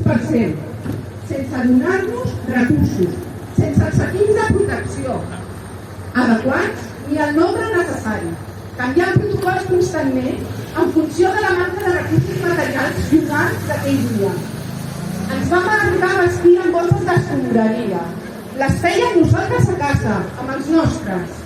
2%, sense donar-nos recursos, sense els equips de protecció adequats ni el nombre necessari, canviant protocols constantment en funció de la manca de recursos materials i humans d'aquell dia. Ens vam arribar a vestir amb bosses d'escombraria. Les fèiem nosaltres a casa, amb els nostres.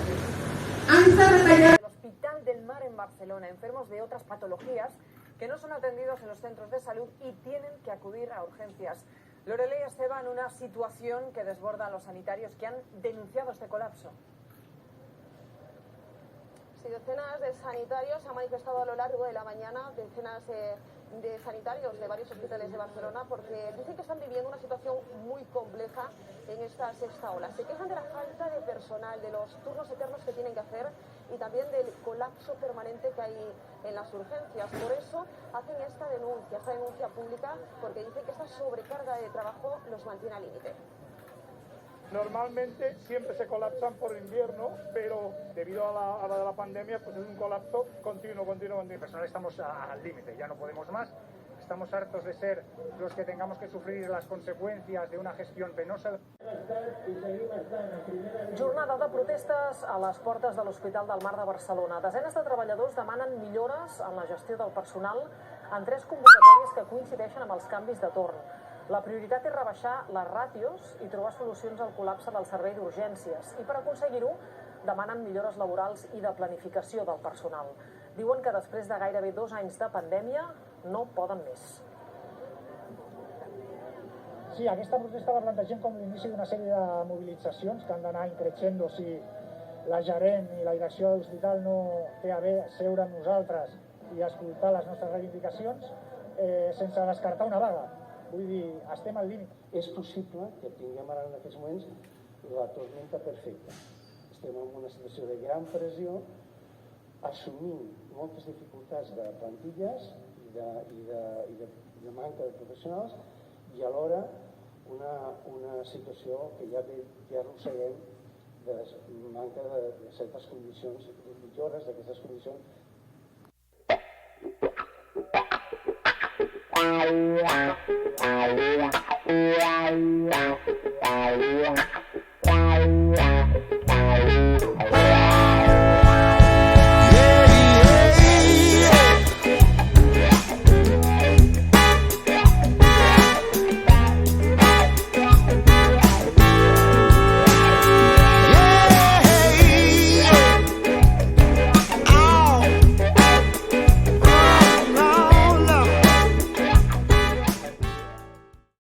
Anys de retallar... El Hospital del Mar en Barcelona, enfermos de otras patologías que no son atendidos en los centros de salud y tienen que acudir a urgencias. Lorelei Esteban, una situación que desborda a los sanitarios que han denunciado este colapso. Sí, decenas de sanitarios han manifestado a lo largo de la mañana, decenas de sanitarios de varios hospitales de Barcelona, porque dicen que están viviendo una situación muy compleja en esta sexta ola. Se quejan de la falta de personal, de los turnos eternos que tienen que hacer y también del colapso permanente que hay en las urgencias. Por eso hacen esta denuncia pública, porque dicen que esta sobrecarga de trabajo los mantiene al límite. Normalmente siempre se colapsan por invierno, pero debido a la pandemia, pues es un colapso continuo. Personal, estamos al límite, ya no podemos más. Estamos hartos de ser los que tengamos que sufrir las conseqüències d'una gestió penosa. Jornada de protestes a les portes de l'Hospital del Mar de Barcelona. Desenes de treballadors demanen millores en la gestió del personal en 3 convocatòries que coincideixen amb els canvis de torn. La prioritat és rebaixar les ràtios i trobar solucions al col·lapse del servei d'urgències. I per aconseguir-ho, demanen millores laborals i de planificació del personal. Diuen que després de gairebé 2 anys de pandèmia no poden més. Sí, aquesta protesta la plantegem com l'inici d'una sèrie de mobilitzacions que han d'anar increixendo si la gerent i la direcció de l'hospital no té a bé seure amb nosaltres i escoltar les nostres reivindicacions sense descartar una vaga. Vull dir, estem al límit. És possible que tinguem ara en aquests moments la tormenta perfecta. Estem en una situació de gran pressió, assumint moltes dificultats de plantilles i de manca de professionals i alhora una situació que ja arrosseguem de manca de certes condicions, de millores d'aquestes condicions. Wow.